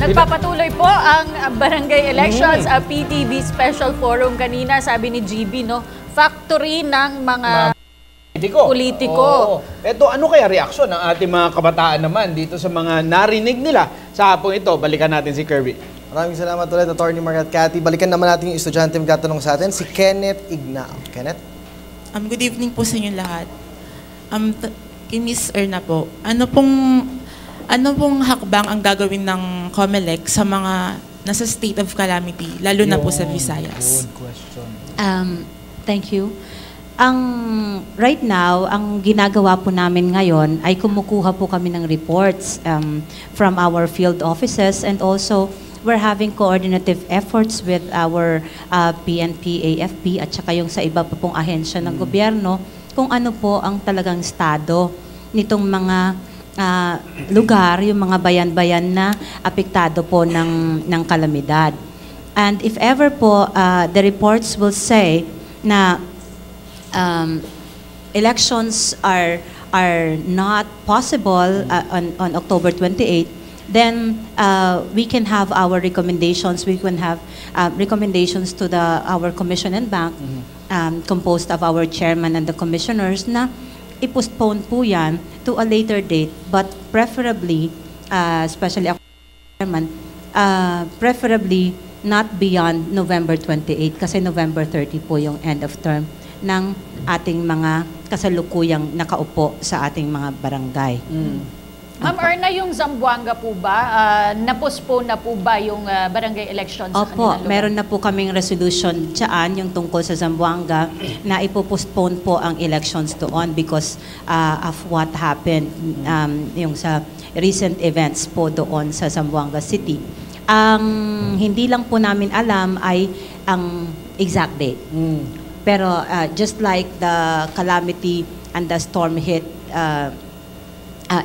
Nagpapatuloy po ang barangay elections, PTV Special Forum kanina, sabi ni GB, no? Factory ng mga politiko. Ito, ano kaya reaksyon ng ating mga kabataan naman dito sa mga narinig nila sa hapong ito? Balikan natin si Kirby. Maraming salamat ulit, Atty. Mark at Cathy. Balikan naman natin yung estudyante magtatanong sa atin, si Kenneth Ignao. Kenneth? Good evening po sa inyo lahat. Kay Miss Erna po, ano pong hakbang ang gagawin ng COMELEC sa mga nasa state of calamity, lalo na po sa Visayas? Good question. Thank you. Right now, ang ginagawa po namin ngayon ay kumukuha po kami ng reports from our field offices, and also we're having coordinative efforts with our PNP, AFP at saka yung sa iba pa pong ahensya ng gobyerno kung ano po ang talagang estado nitong mga lugar, yung mga bayan-bayan na apektado po ng kalamidad. And if ever po, the reports will say na elections are not possible on October 28, then we can have our recommendations. We can have recommendations to our commission and bank, composed of our chairman and the commissioners, na i-postpone po yan to a later date, but preferably, especially ako, chairman, preferably not beyond November 28, kasi November 30 po yung end of term ng ating mga kasalukuyang nakaupo sa ating mga barangay. Ma'am Erna, yung Zamboanga po ba, na-postpone na po ba yung barangay elections sa Opo, kanilang lugar? meron na po kaming resolution dyan, yung tungkol sa Zamboanga, na ipopostpone po ang elections doon because of what happened yung sa recent events po doon sa Zamboanga City. Ang hindi lang po namin alam ay ang exact date. Pero just like the calamity and the storm hit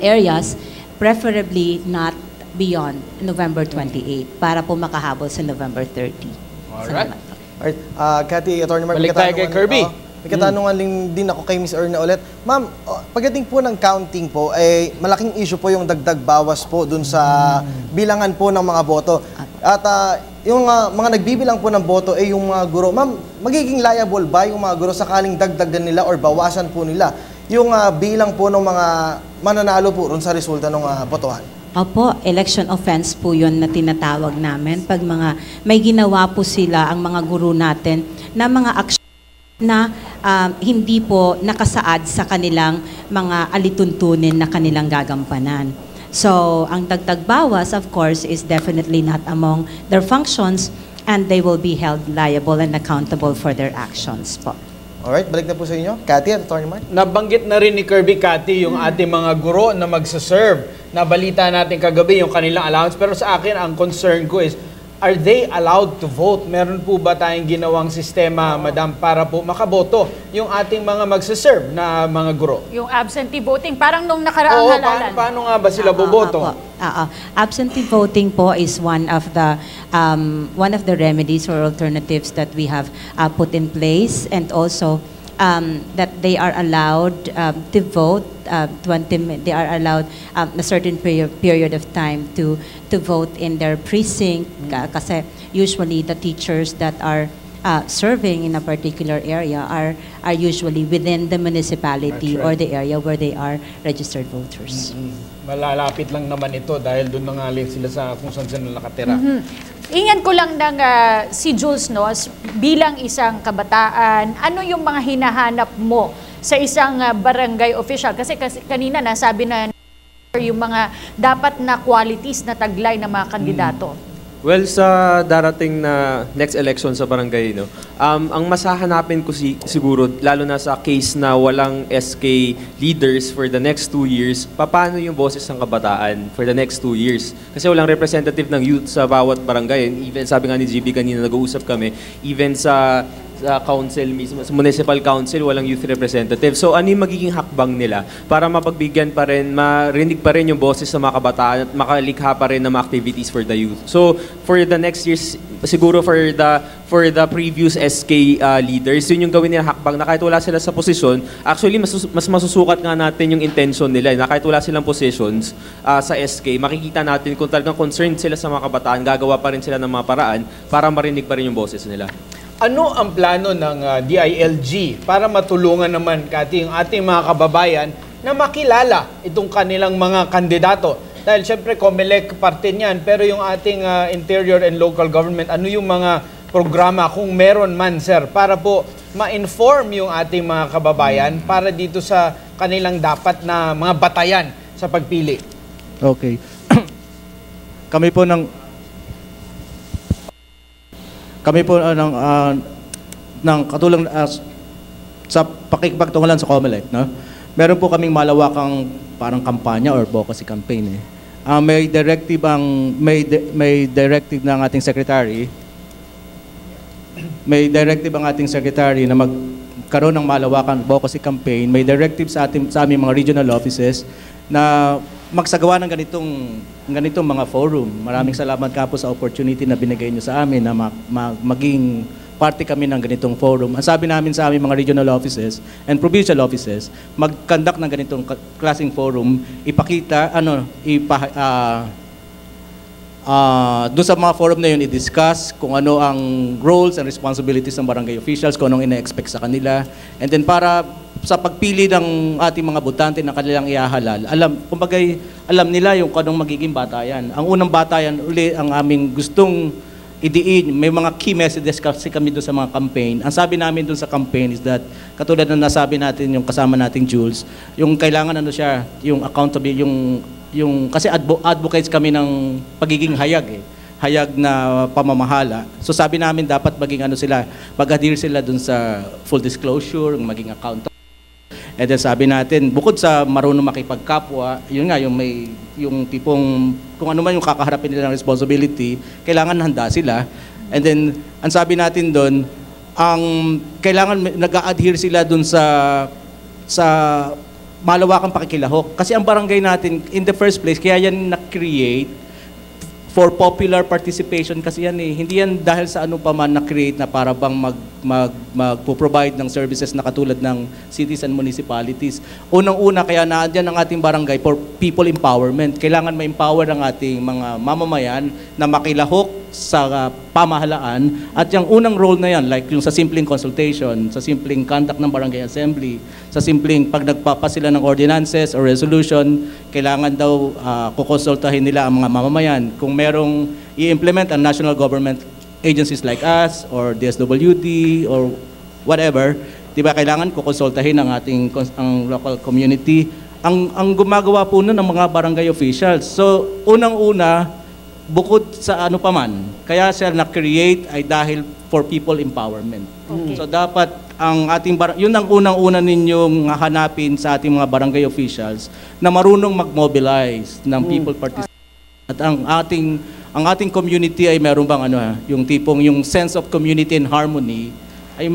areas, preferably not beyond November 28 para po makahabol sa November 30. Alright. Alright, Cathy, Atty. Mark, Balik tayo kay Kirby. may katanungan din ako kay Miss Erna ulit. Ma'am, pagdating po ng counting po, malaking issue po yung dagdag bawas po dun sa bilangan po ng mga boto. At yung mga nagbibilang po ng boto ay yung mga guro. Ma'am, magiging liable ba yung mga guro sakaling dagdagan nila or bawasan po nila yung bilang po ng mga mananalo po ron sa resulta ng botohan? Opo, election offense po yun na tinatawag namin. Pag may ginawa po sila, ang mga guro natin, na mga aksyon na hindi po nakasaad sa kanilang mga alituntunin na kanilang gagampanan. So, ang dagdag bawas, of course, is definitely not among their functions, and they will be held liable and accountable for their actions po. Alright, balik na po sa inyo. Cathy at Atty. Mark. Nabanggit na rin ni Kirby, Cathy, yung ating mga guro na magsaserve. Nabalita natin kagabi yung kanilang allowance. Pero sa akin, ang concern ko is, are they allowed to vote? Meron po ba tayong ginawang sistema, madam, para po makaboto yung ating mga magsaserve na mga guro? Yung absentee voting, parang nung nakaraang halalan. Paano nga ba sila boboto? Absentee voting po is one of the remedies or alternatives that we have put in place, and also that they are allowed to vote they are allowed a certain period of time to vote in their precinct, kasi usually the teachers that are serving in a particular area are usually within the municipality or the area where they are registered voters. Malalapit lang naman ito dahil doon nangaling sila sa kung saan sila nakatira. Ingan ko lang ng si Jules, no, bilang isang kabataan, ano yung mga hinahanap mo sa isang barangay official? Kasi kanina nasabi na yung mga dapat na qualities na taglay ng mga kandidato. Well, sa darating na next election sa barangay, no, ang masahanapin ko siguro, lalo na sa case na walang SK leaders for the next 2 years, paano yung boses ng kabataan for the next 2 years? Kasi walang representative ng youth sa bawat barangay. And even, sabi nga ni GB kanina, nag-uusap kami, even sa sa council mismo, sa municipal council, walang youth representative. So ano yung magiging hakbang nila para mapagbigyan pa rin, marinig pa rin yung boses sa mga kabataan at makalikha pa rin ng mga activities for the youth. So for the next years, siguro for the previous SK leaders, yun yung gawin nila hakbang na kahit wala sila sa posisyon, actually mas masusukat nga natin yung intention nila na kahit wala silang positions sa SK, makikita natin kung talagang concerned sila sa mga kabataan, gagawa pa rin sila ng mga paraan para marinig pa rin yung boses nila. Ano ang plano ng DILG para matulungan naman, Cathy, yung ating mga kababayan na makilala itong kanilang mga kandidato? Dahil syempre, COMELEC parte niyan, pero yung ating interior and local government, ano yung mga programa, kung meron man, sir, para po ma-inform yung ating mga kababayan para dito sa kanilang dapat na mga batayan sa pagpili? Okay. Kami po ng katulong sa pakikipagtungkulan sa COMELEC, no? Meron po kaming malawakang parang kampanya or advocacy campaign. May directive ng ating secretary. May directive ang ating secretary na magkaroon ng malawakang advocacy campaign. May directive sa aming mga regional offices na magsagawa ng ganitong mga forum. Maraming salamat ka po sa opportunity na binigay niyo sa amin na maging parte kami ng ganitong forum. Ang sabi namin sa aming mga regional offices and provincial offices, mag-conduct ng ganitong klaseng forum, ipakita, doon sa mga forum na yun, i-discuss kung ano ang roles and responsibilities ng barangay officials, kung anong ina-expect sa kanila. And then para sa pagpili ng ating mga botante na kanilang iahalal, alam nila yung kung anong magiging batayan. Ang unang batayan, uli ang aming gustong idiin, may mga key messages kasi kami doon sa mga campaign. Ang sabi namin doon sa campaign is that, katulad na nasabi natin yung kasama nating Jules, yung kailangan yung accountable, yung kasi advocates kami ng pagiging hayag na pamamahala. So sabi namin dapat maging mag-adhere sila dun sa full disclosure, maging accountable. And then sabi natin, bukod sa marunong makipagkapwa, yun nga, yung tipong, kung ano man yung kakaharapin nila ng responsibility, kailangan handa sila. And then, ang sabi natin doon, kailangan nag-a-adhere sila doon sa malawakang pakikilahok. Kasi ang barangay natin, in the first place, kaya yan na-create for popular participation kasi yan eh. Hindi yan dahil sa ano pa man na-create na para bang magpo-provide ng services na katulad ng cities and municipalities. Unang-una, kaya naandyan ang ating barangay for people empowerment. Kailangan ma-empower ang ating mga mamamayan na makilahok sa pamahalaan. At yung unang role na yan, like yung sa simpleng consultation, sa simpleng conduct ng barangay assembly, sa simpleng pag nagpapa sila ng ordinances or resolution, kailangan daw kukonsultahin nila ang mga mamamayan. Kung merong i-implement ang national government agencies like us or DSWD or whatever, di ba kailangan kukonsultahin ang ating local community. Ang gumagawa po nun ng mga barangay officials. So, unang-una, bukod sa ano paman, kaya siya na-create ay dahil for people empowerment. Okay. So dapat ang ating yun ang unang-una ninyong hanapin sa ating mga barangay officials na marunong mag-mobilize ng people participation. At ang ating community ay meron bang yung tipong yung sense of community and harmony ay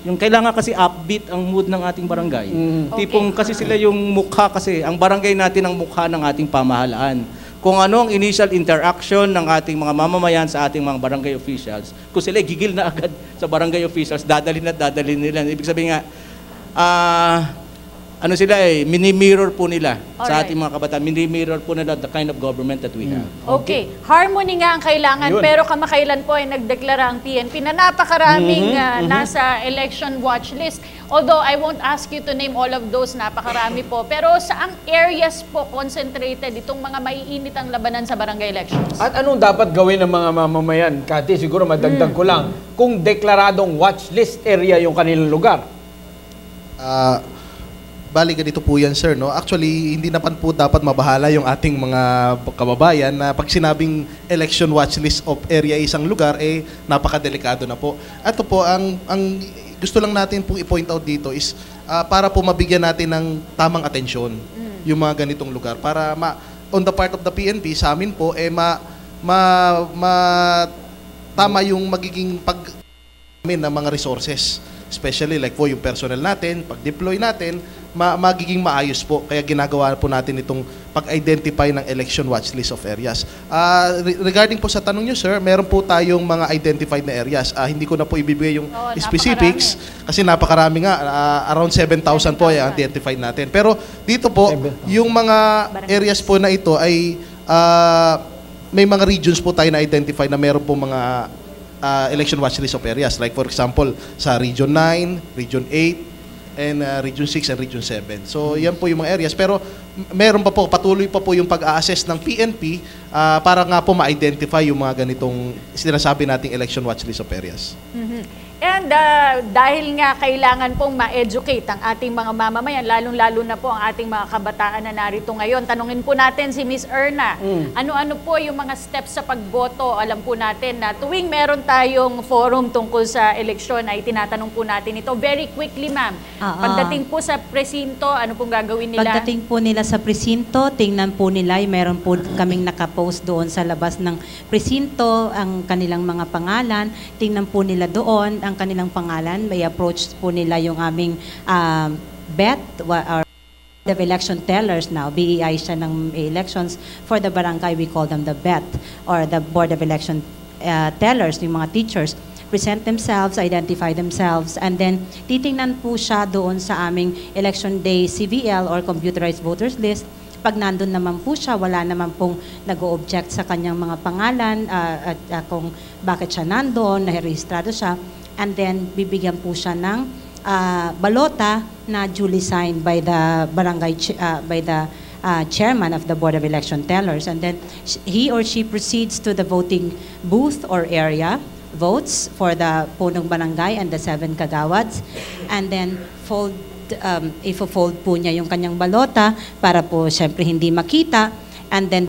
yung kailangan kasi upbeat ang mood ng ating barangay. Tipong kasi sila yung mukha kasi, ang barangay natin ang mukha ng ating pamahalaan. Kung ano ang initial interaction ng ating mga mamamayan sa ating mga barangay officials, kung sila gigil na agad sa barangay officials, dadalhin nila. Ibig sabihin nga, mini-mirror po nila sa ating mga kabataan. Mini-mirror po nila the kind of government that we have. Okay. Harmony nga ang kailangan, pero kamakailan po ay nagdeklara ang PNP na napakaraming nasa election watch list. Although I won't ask you to name all of those, napakarami po. Pero saang areas po concentrated itong mga maiinit ang labanan sa barangay elections? At anong dapat gawin ng mga mamamayan? Cathy, siguro madagdag ko lang, kung deklaradong watch list area yung kanilang lugar. Bali, ganito po yan, sir. No? Actually, hindi naman po dapat mabahala yung ating mga kababayan na pag sinabing election watch list of area isang lugar, napakadelikado na po. Ito po, ang gusto lang natin pong i-point out dito is para po mabigyan natin ng tamang atensyon yung mga ganitong lugar. Para on the part of the PNP, sa amin po, tama yung magiging ng mga resources. Especially like po yung personnel natin, pag-deploy natin, magiging maayos po. Kaya ginagawa po natin itong pag-identify ng election watch list of areas. Regarding po sa tanong nyo, sir, meron po tayong mga identified na areas. Hindi ko na po ibibigay yung specifics kasi napakarami nga. Around 7,000 po ay identified natin. Pero dito po, yung mga areas po na ito ay may mga regions po tayo na identify na meron po mga election watch list of areas. Like for example, sa Region 9, Region 8, and Region 6 and Region 7. So yan po yung mga areas. Pero meron pa po, patuloy pa po yung pag-a-assess ng PNP para nga po ma-identify yung mga ganitong sinasabi nating election watch list of areas. And dahil nga kailangan pong ma-educate ang ating mga mamamayan, lalong-lalo na po ang ating mga kabataan na narito ngayon, tanungin po natin si Miss Erna, ano-ano po yung mga steps sa pagboto? Alam po natin na tuwing meron tayong forum tungkol sa eleksyon ay tinatanong po natin ito. Very quickly, ma'am. Pagdating po sa presinto, ano pong gagawin nila? Pagdating po nila sa presinto, tingnan po nila, meron po kaming nakapost doon sa labas ng presinto, ang kanilang mga pangalan, tingnan po nila doon ang kanilang pangalan, may approach po nila yung aming BET, or the election tellers now, BEI siya ng elections. For the barangay, we call them the BET, or the Board of Election Tellers, yung mga teachers. Present themselves, identify themselves, and then titingnan po siya doon sa aming Election Day CVL or Computerized Voters List. Pag nandun naman po siya, wala naman pong nag-o-object sa kanyang mga pangalan at kung bakit siya nandun, nahirehistrado siya. And then, bibigyan po siya ng balota na duly signed by the barangay, by the chairman of the Board of Election Tellers. And then, he or she proceeds to the voting booth or area, votes for the punong barangay and the 7 kagawads, and then ifo-fold po niya yung kanyang balota para po syempre hindi makita, and then